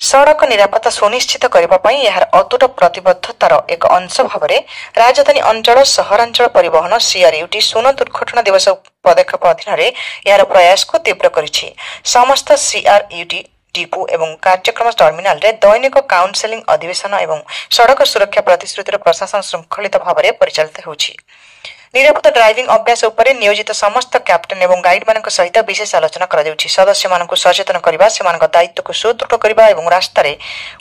सड़क निरापत्ता सुनिश्चित करने यार अतुट प्रतिबद्धतार एक अंश भाव में राजधानी अंचल सहरांचल परिवहन सीआरयूटी शून्य दुर्घटना दिवस पदक्षेप अधीन यार प्रयास को तीव्र करिछि। समस्त सीआरयूटी डिपो एवं कार्यक्रम टर्मिनाल रे दैनिक काउंसेलिंग अधिवेशन एवं सड़क सुरक्षा प्रतिश्रुतिर प्रशासन श्रृंखलित भाव में परिचालित होछि। निरापद ड्राइविंग अभ्यास उपरे नियोजित समस्त कैप्टेन एवं गाइड मानक सहित विशेष आलोचना करा सदस्य मानक सचेतन करने से दायित्व को सुदृढ़ करने और रास्तार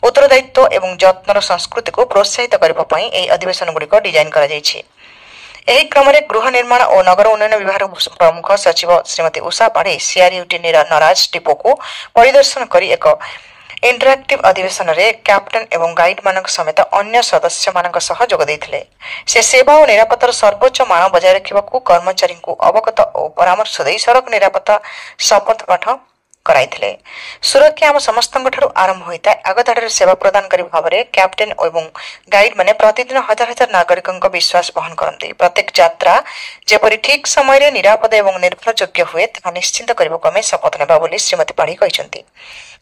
उत्तरदायित्व एवं जत्नर संस्कृति को प्रोत्साहित करने अधिवेशन गुड़िक डिजाइन कर क्रम में गृह निर्माण और नगर उन्नयन विभाग प्रमुख सचिव श्रीमती उषा पाढ़ी सीआरयूटी नराज डिपो को परिदर्शन कर एक इंटरैक्टिव अधिवेशन रे कैप्टेन एवं गाइड मानक समेत अन्य सदस्य मानक सह जोग देथिले। से सेवा और निरापत्तार सर्वोच्च मान बजाय रखा कर्मचारी को अवगत और परामर्श दे सड़क निरापत्ता शपथ पाठ कराइथिले। सुरक्षा आम समस्त आरंभ होता है। आगधाड़ी सेवा प्रदानकारी भाव में कैप्टेन एवं गाइड माने प्रतिदिन हजार हजार नागरिकों विश्वास बहन करते। प्रत्येक यात्रा जेपरी ठीक समय निरापद एवं निर्भरयोग्य हुए ता निश्चिंत करने को शपथ नेबा बोली श्रीमती पाढ़ी कहते।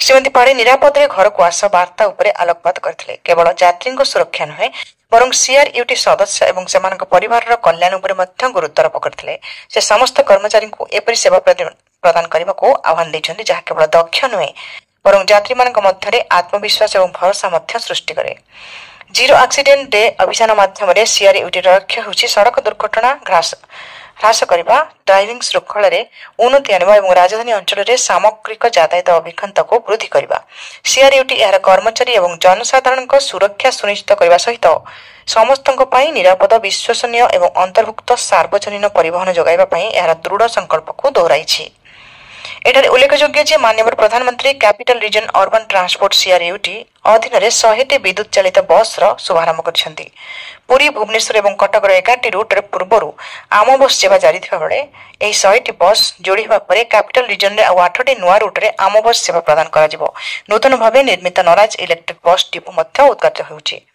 श्रीमती पाढ़ी निरापद घर को आस वार्ता उपरे आलोकपात करथिले। केवल यात्री सुरक्षा नुहे बरं सीआरयूटी सदस्य एवं सेमानक परिवार कल्याण उपरे मध्य गुरुत्वारोप करथिले। से समस्त कर्मचारी को एपरि सेवा प्रदान करने को आह्वान देछन्ति जहाँ केवल दक्ष नुहे बरं यात्री मानक मध्य आत्मविश्वास एवं भरोसा सृष्टि करे। जीरो एक्सीडेंट डे अभियान माध्यम सीआरयूटी लक्ष्य होछि सड़क दुर्घटना ह्रास करने, ड्राइविंग श्रृंखल उन्नति आनिबा एवं राजधानी अंचल में सामग्रिक यातायात अभिज्ञता को वृद्धि करने। सीआरयूटी यार कर्मचारी एवं जनसाधारण सुरक्षा सुनिश्चित करने सहित समस्त निरापद विश्वसनीय एवं अंतर्भुक्त सार्वजनिक परिवहन जोगाइबा यार दृढ़ संकल्प को दोहराइछि। एठारे उल्लेखयोग्य माननीय प्रधानमंत्री कैपिटल रीजन अर्बन ट्रांसपोर्ट सीआरयूटी अधीन 100टी विद्युत चालित बस शुभारंभ करछन्ति। पुरी भुवनेश्वर एवं कटक 11टी रूट पूर्व आम बस सेवा जारी थिबा बेले एही 100टी बस जोड़ी होगा कैपिटल रीजन रे 8टी नुआ रूट रे आम बस सेवा प्रदान करा जिवो। नूतन भाव निर्मित नराज इलेक्ट्रिक बस डिपो मध्य उद्घाटित होउछि।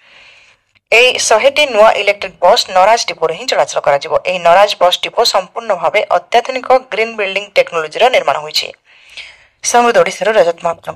एही 100टी नुआ इलेक्ट्रिक बस नराज डिपो रे ही चलाचल करा जिवो। एही नराज बस डिपो संपूर्ण भाव अत्याधुनिक ग्रीन बिल्डिंग टेक्नोलोजी निर्माण होइछि। समृद्ध ओडिशार रजत महापात्र।